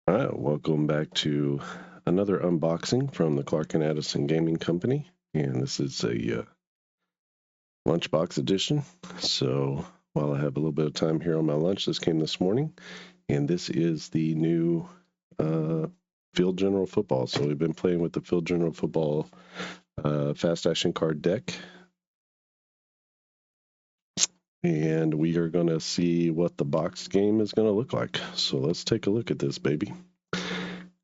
All right, welcome back to another unboxing from the Clark and Addison Gaming Company, and this is a lunchbox edition. So while I have a little bit of time here on my lunch, this came this morning, and this is the new Field General Football. So we've been playing with the Field General Football Fast Action Card deck, and we are going to see what the box game is going to look like. So let's take a look at this, baby.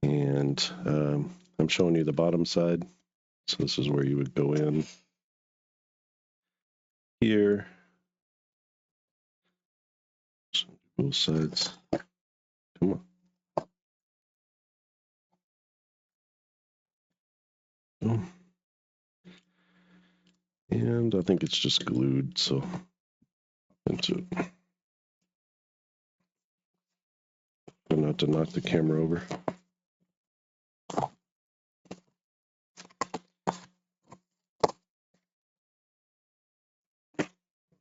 And I'm showing you the bottom side. So this is where you would go in here. Both sides. Come on. Oh. And I think it's just glued, so into it. Try not to knock the camera over.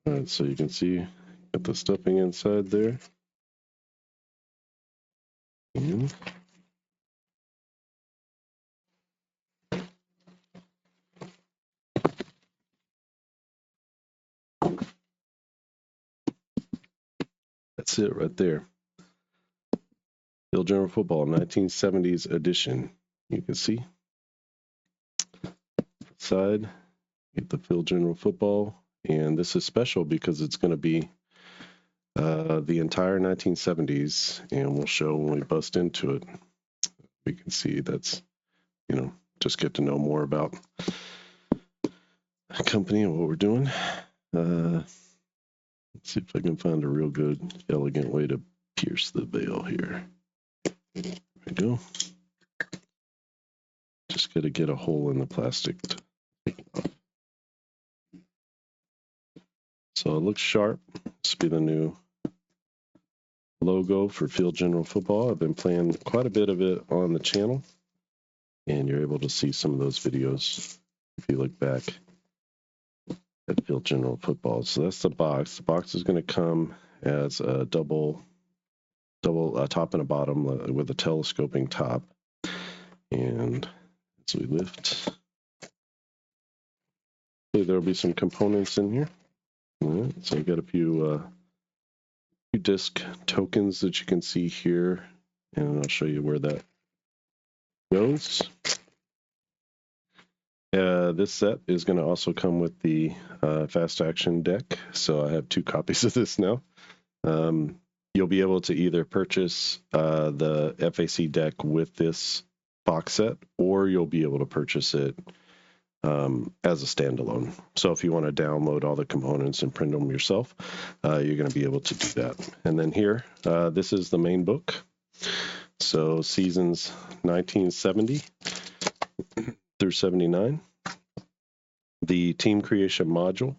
All right, so you can see got the stuffing inside there. And that's it right there. Field General Football 1970s edition. You can see. Side, get the Field General Football. And this is special because it's going to be the entire 1970s, and we'll show when we bust into it. We can see that's, just get to know more about the company and what we're doing. Let's see if I can find a real good, elegant way to pierce the veil here. There we go. Just got to get a hole in the plastic. So it looks sharp. This will be the new logo for Field General Football. I've been playing quite a bit of it on the channel, and you're able to see some of those videos if you look back at Field General Football. So that's the box. The box is going to come as a double top and a bottom with a telescoping top. And as we lift, there'll be some components in here. Right, so I got a few disc tokens that you can see here, and I'll show you where that goes. This set is going to also come with the Fast Action deck, so I have 2 copies of this now. You'll be able to either purchase the FAC deck with this box set, or you'll be able to purchase it as a standalone. So if you want to download all the components and print them yourself, you're going to be able to do that. And then here, this is the main book. So seasons 1970 through 79. The team creation module,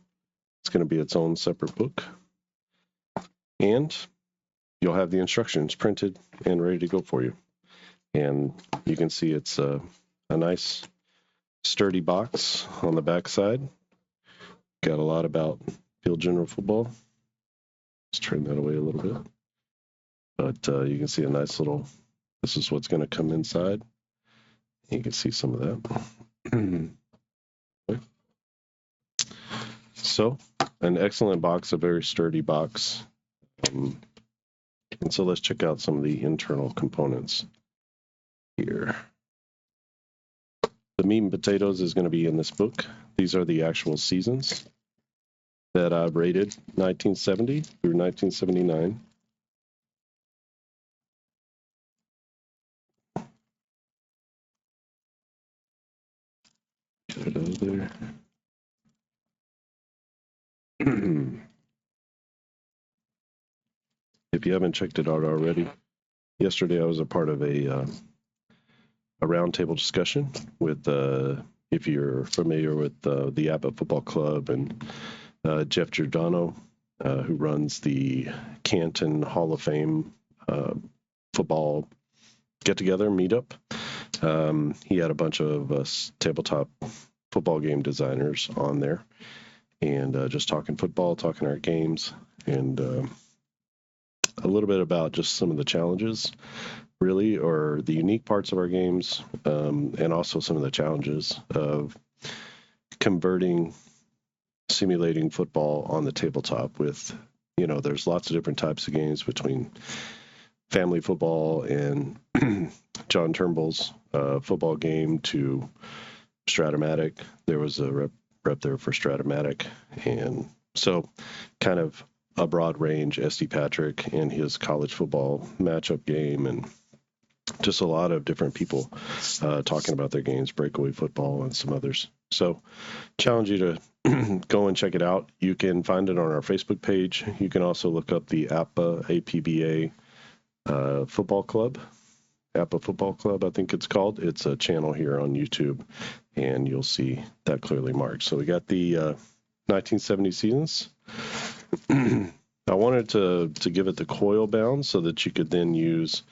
it's going to be its own separate book. And you'll have the instructions printed and ready to go for you. And you can see it's a nice sturdy box on the back side. Got a lot about Field General Football. Let's turn that away a little bit. But you can see a nice little, this is what's going to come inside. You can see some of that. So, an excellent box, a very sturdy box. And so let's check out some of the internal components here. The meat and potatoes is going to be in this book. These are the actual seasons that I've rated 1970 through 1979. Get it out there. If you haven't checked it out already, yesterday I was a part of a roundtable discussion with, if you're familiar with the Abbott Football Club and Jeff Giordano, who runs the Canton Hall of Fame football get-together meetup. He had a bunch of tabletop football game designers on there, and just talking football, talking our games, and a little bit about just some of the challenges really, or the unique parts of our games, and also some of the challenges of simulating football on the tabletop with, there's lots of different types of games between family football and John Turnbull's football game to Stratomatic. There was a rep there for Stratomatic. And so kind of a broad range, SD Patrick and his college football matchup game, and just a lot of different people talking about their games, Breakaway Football and some others. So challenge you to go and check it out. You can find it on our Facebook page. You can also look up the APBA Football Club. APBA Football Club, I think it's called. It's a channel here on YouTube, and you'll see that clearly marked. So we got the 1970 seasons. I wanted to give it the coil bound so that you could then use,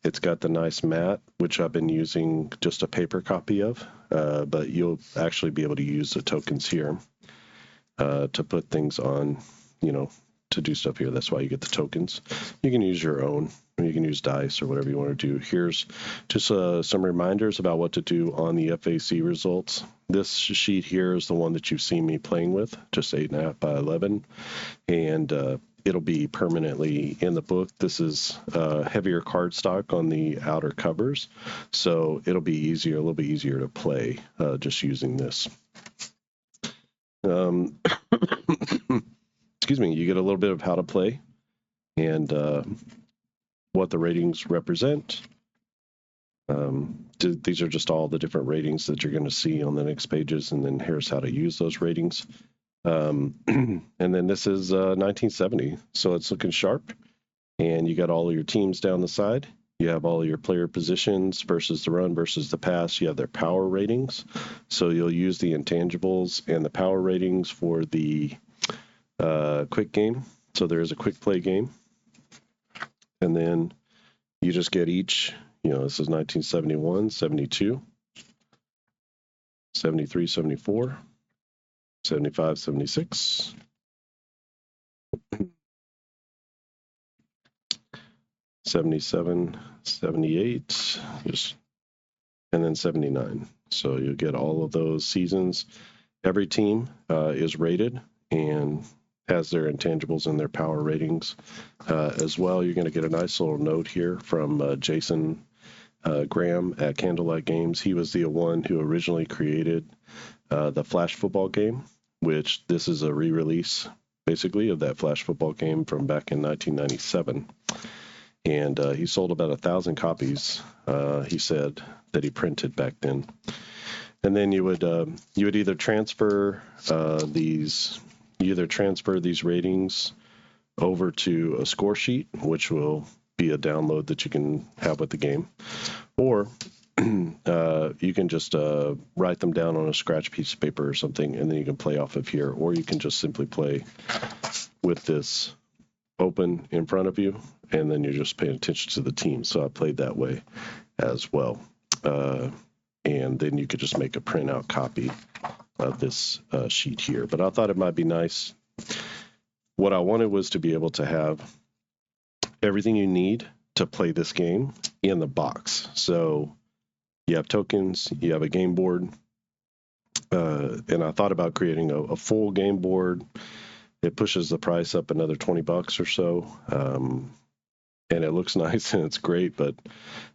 it's got the nice mat, which I've been using just a paper copy of, but you'll actually be able to use the tokens here to put things on, to do stuff here. That's why you get the tokens. You can use your own, or you can use dice or whatever you want to do. Here's just some reminders about what to do on the FAC results. This sheet here is the one that you've seen me playing with, just 8.5 by 11, and it'll be permanently in the book. This is heavier cardstock on the outer covers, so it'll be a little bit easier to play just using this. Excuse me, you get a little bit of how to play and what the ratings represent. These are just all the different ratings that you're going to see on the next pages, and then here's how to use those ratings. And then this is 1970, so it's looking sharp, and you got all of your teams down the side. You have all your player positions versus the run versus the pass. You have their power ratings, so you'll use the intangibles and the power ratings for the quick game. So there is a quick play game, and then you just get each, this is 1971, 72, 73, 74, 75, 76, 77, 78, and then 79. So you'll get all of those seasons. Every team is rated and has their intangibles and their power ratings as well. You're going to get a nice little note here from Jason Graham at Candlelight Games. He was the one who originally created the Flash football game, which this is a re-release basically of that Flash football game from back in 1997. And he sold about 1,000 copies, he said, that he printed back then. And then you would either transfer these ratings over to a score sheet, which will be a download that you can have with the game, or you can just write them down on a scratch piece of paper or something, and then you can play off of here, or you can just simply play with this open in front of you, and then you're just paying attention to the team. So I played that way as well. And then you could just make a printout copy of this sheet here. But I thought it might be nice. What I wanted was to be able to have everything you need to play this game in the box. So you have tokens, you have a game board, and I thought about creating a full game board. It pushes the price up another $20 or so, and it looks nice and it's great, but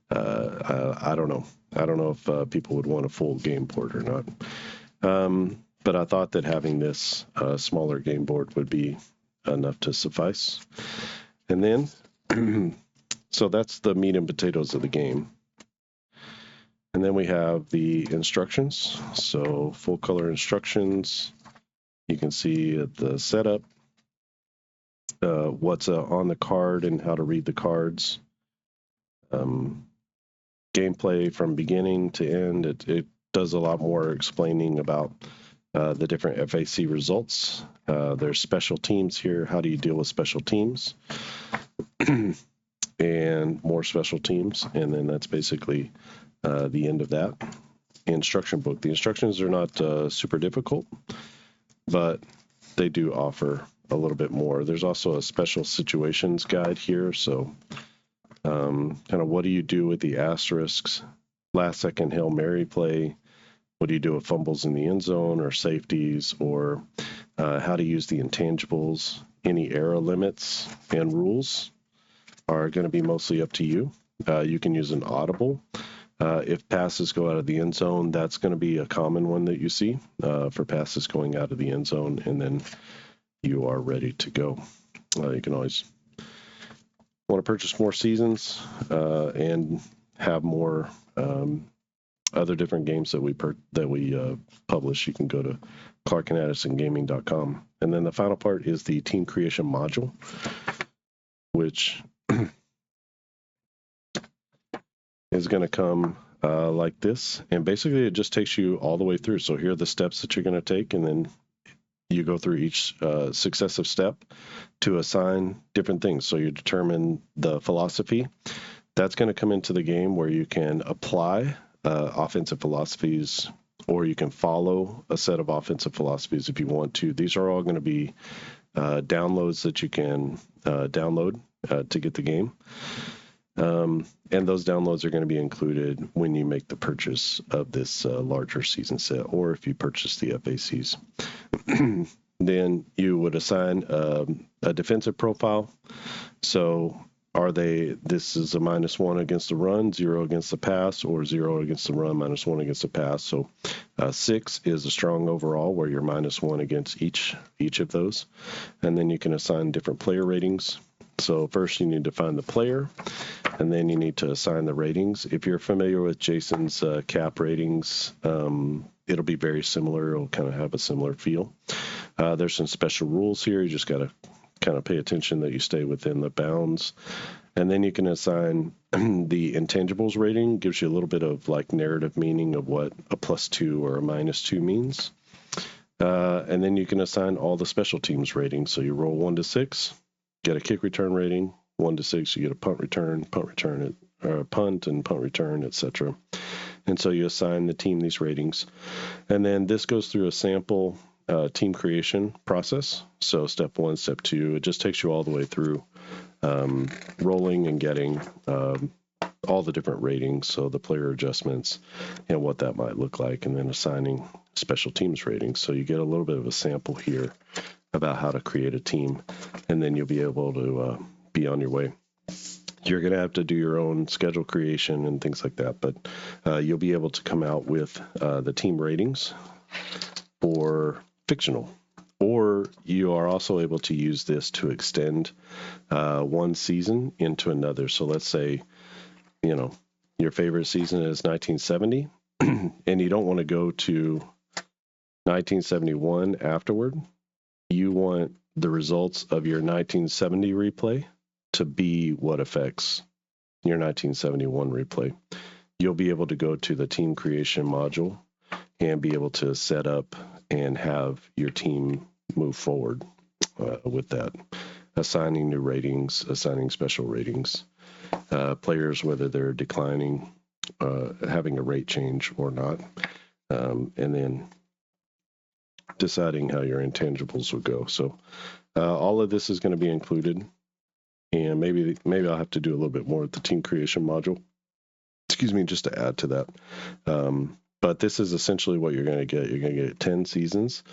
I don't know. I don't know if people would want a full game board or not. But I thought that having this smaller game board would be enough to suffice. And then, so that's the meat and potatoes of the game. And then we have the instructions. So full color instructions. You can see at the setup what's on the card and how to read the cards. Gameplay from beginning to end. It does a lot more explaining about the different FAC results. There's special teams here. How do you deal with special teams? And more special teams. And then that's basically the end of that instruction book. The instructions are not super difficult, but they do offer a little bit more. There's also a special situations guide here, so kind of what do you do with the asterisks, last second Hail Mary play, what do you do with fumbles in the end zone or safeties, or how to use the intangibles. Any error limits and rules are going to be mostly up to you. You can use an audible. If passes go out of the end zone, that's going to be a common one that you see for passes going out of the end zone, and then you are ready to go. You can always want to purchase more seasons and have more other different games that we publish. You can go to clarkandAddisongaming.com. And then the final part is the team creation module, which is going to come like this. And basically it just takes you all the way through. So here are the steps that you're going to take, and then you go through each successive step to assign different things. So you determine the philosophy. That's going to come into the game where you can apply offensive philosophies, or you can follow a set of offensive philosophies if you want to. These are all going to be downloads that you can download to get the game. And those downloads are going to be included when you make the purchase of this larger season set, or if you purchase the FACs. Then you would assign a defensive profile. So this is a -1 against the run, 0 against the pass, or 0 against the run, -1 against the pass. So 6 is a strong overall, where you're -1 against each of those. And then you can assign different player ratings. So first you need to find the player, and then you need to assign the ratings. If you're familiar with Jason's cap ratings, it'll be very similar. It'll kind of have a similar feel. There's some special rules here. You just got to kind of pay attention that you stay within the bounds. And then you can assign the intangibles rating. Gives you a little bit of like narrative meaning of what a +2 or a -2 means. And then you can assign all the special teams ratings. So you roll 1 to 6, get a kick return rating. 1 to 6, you get a punt and punt return, etc. And so you assign the team these ratings. And then this goes through a sample team creation process. So step 1, step 2, it just takes you all the way through rolling and getting all the different ratings, so the player adjustments and what that might look like, and then assigning special teams ratings. So you get a little bit of a sample here about how to create a team, and then you'll be able to be on your way. You're going to have to do your own schedule creation and things like that, but you'll be able to come out with the team ratings for fictional. Or you are also able to use this to extend one season into another. So let's say, your favorite season is 1970, and you don't want to go to 1971 afterward. You want the results of your 1970 replay to be what affects your 1971 replay. You'll be able to go to the team creation module and be able to set up and have your team move forward with that, assigning new ratings, assigning special ratings, players, whether they're declining, having a rate change or not, and then deciding how your intangibles will go. So all of this is going to be included, and maybe I'll have to do a little bit more with the team creation module. Excuse me, just to add to that. But this is essentially what you're going to get. You're going to get 10 seasons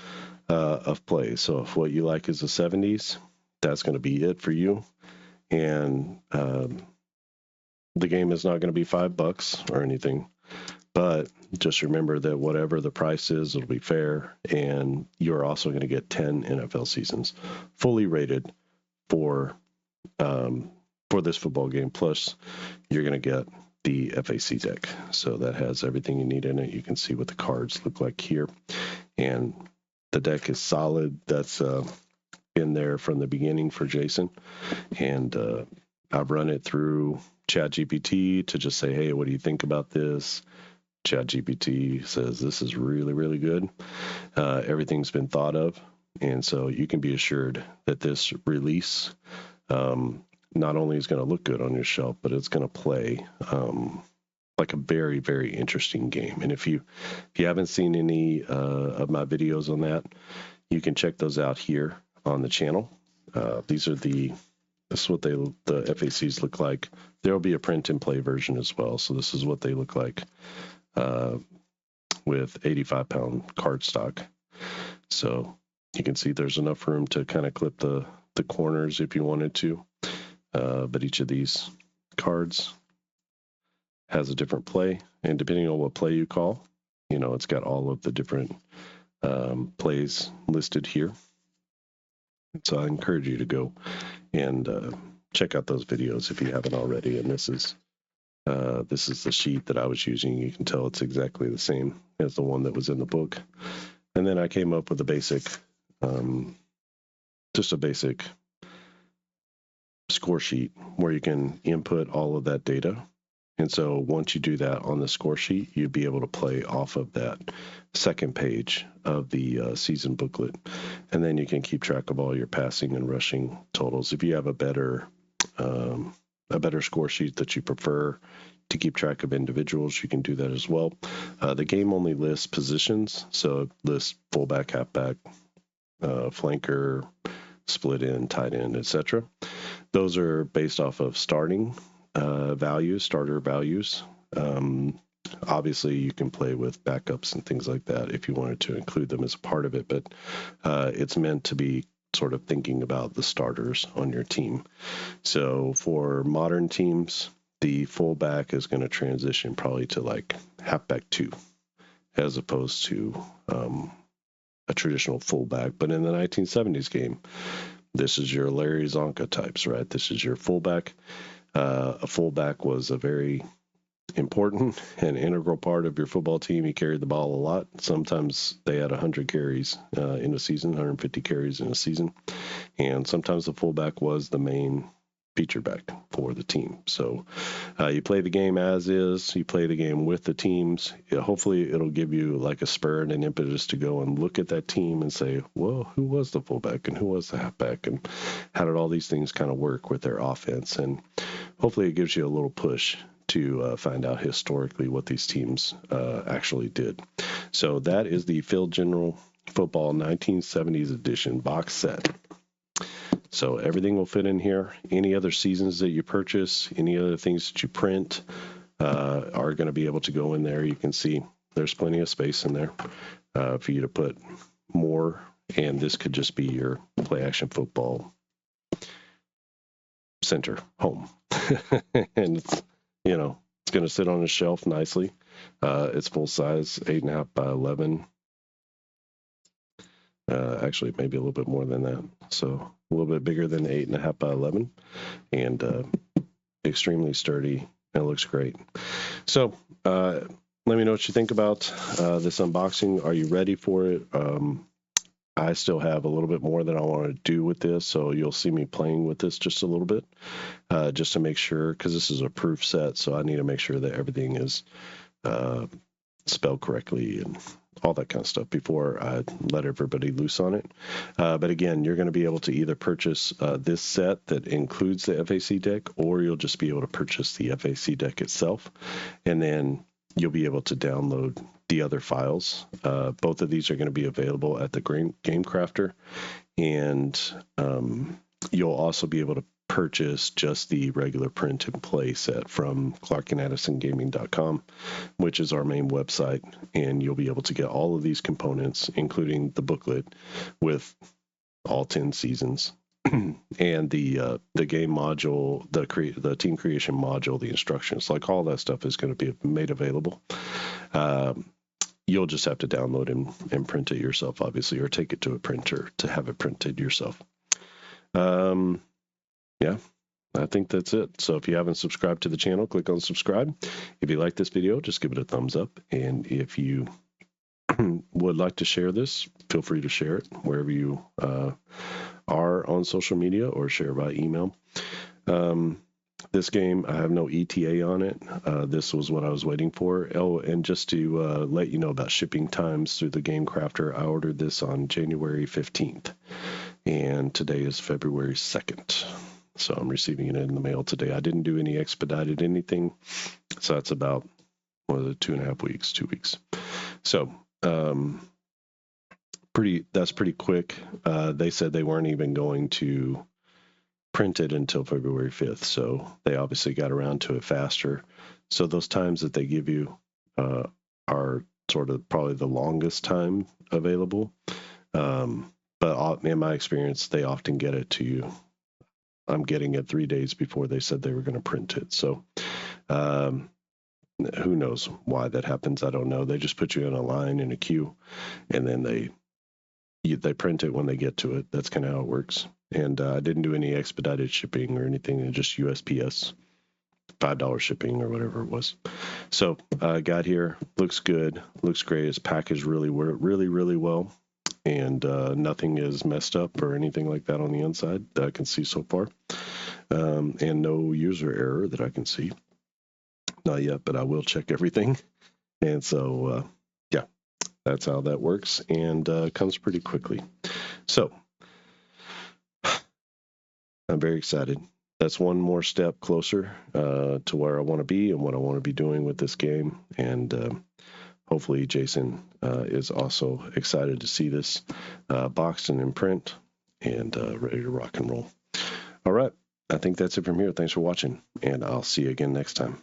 of play. So if what you like is the 70s, that's going to be it for you. And the game is not going to be $5 or anything. But just remember that whatever the price is, it'll be fair. And you're also going to get 10 NFL seasons fully rated for this football game. Plus, you're going to get the FAC deck. So that has everything you need in it. You can see what the cards look like here. And the deck is solid. That's been there from the beginning for Jason. And I've run it through ChatGPT to just say, hey, what do you think about this? ChatGPT says this is really, really good. Everything's been thought of. And so you can be assured that this release not only is going to look good on your shelf, but it's going to play like a very, very interesting game. And if you haven't seen any of my videos on that, you can check those out here on the channel. These are the This is what the FACs look like. There will be a print and play version as well. So this is what they look like with 85-pound cardstock. So you can see there's enough room to kind of clip the corners if you wanted to. But each of these cards has a different play, and depending on what play you call, it's got all of the different plays listed here. So I encourage you to go and check out those videos if you haven't already. And this is the sheet that I was using. You can tell it's exactly the same as the one that was in the book. And then I came up with a basic, just a basic score sheet where you can input all of that data. And so once you do that on the score sheet, you'd be able to play off of that second page of the season booklet. And then you can keep track of all your passing and rushing totals. If you have a better score sheet that you prefer to keep track of individuals, you can do that as well. The game only lists positions, so it lists fullback, halfback, flanker, split end, tight end, etc. Those are based off of starter values. Obviously, you can play with backups and things like that if you wanted to include them as a part of it, but it's meant to be sort of thinking about the starters on your team. So for modern teams, the fullback is going to transition probably to like halfback 2 as opposed to a traditional fullback. But in the 1970s game, this is your Larry Zonka types, right? This is your fullback. A fullback was a very important and integral part of your football team. He carried the ball a lot. Sometimes they had 100 carries in a season, 150 carries in a season. And sometimes the fullback was the main feature back for the team. So you play the game as is, you play the game with the teams. Hopefully it'll give you like a spur and an impetus to go and look at that team and say, well, who was the fullback and who was the halfback and how did all these things kind of work with their offense? And hopefully it gives you a little push to find out historically what these teams actually did. So that is the Field General Football 1970s edition box set. So everything will fit in here. Any other seasons that you purchase, any other things that you print are going to be able to go in there. You can see there's plenty of space in there for you to put more. And this could just be your play action football center home. And it's, it's going to sit on a shelf nicely. It's full size, 8.5 by 11. Actually, maybe a little bit more than that. So a little bit bigger than 8.5 by 11, and extremely sturdy. It looks great. So let me know what you think about this unboxing. Are you ready for it? I still have a little bit more that I want to do with this, so you'll see me playing with this just a little bit, just to make sure, because this is a proof set, so I need to make sure that everything is spelled correctly and all that kind of stuff before I let everybody loose on it. But again, you're going to be able to either purchase this set that includes the FAC deck, or you'll just be able to purchase the FAC deck itself, and then you'll be able to download the other files. Both of these are going to be available at the Game Crafter, and you'll also be able to purchase just the regular print and play set from ClarkandAddisonGaming.com, which is our main website, and you'll be able to get all of these components, including the booklet with all 10 seasons and the game module, the team creation module, the instructions, like all that stuff is going to be made available. You'll just have to download and print it yourself, obviously, or take it to a printer to have it printed yourself. Yeah, I think that's it. So if you haven't subscribed to the channel, click on subscribe. If you like this video, just give it a thumbs up. And if you would like to share this, feel free to share it wherever you are on social media, or share by email. This game, I have no ETA on it. This was what I was waiting for. Oh, and just to let you know about shipping times through the Game Crafter, I ordered this on January 15th, and today is February 2nd. So I'm receiving it in the mail today. I didn't do any expedited anything. So that's about, 2.5 weeks, 2 weeks. So that's pretty quick. They said they weren't even going to printed until February 5th. So they obviously got around to it faster. So those times that they give you are sort of probably the longest time available. But in my experience, they often get it to you. I'm getting it 3 days before they said they were going to print it. So who knows why that happens? I don't know. They just put you in a line in a queue, and then they print it when they get to it. That's kind of how it works. And I didn't do any expedited shipping or anything, just USPS, $5 shipping or whatever it was. So I got here, looks good, looks great. It's packaged really well, and nothing is messed up or anything like that on the inside that I can see so far, and no user error that I can see. Not yet, but I will check everything. And so, yeah, that's how that works, and comes pretty quickly. So I'm very excited. That's one more step closer to where I want to be and what I want to be doing with this game. And hopefully Jason is also excited to see this boxed and in print and ready to rock and roll. All right. I think that's it from here. Thanks for watching, and I'll see you again next time.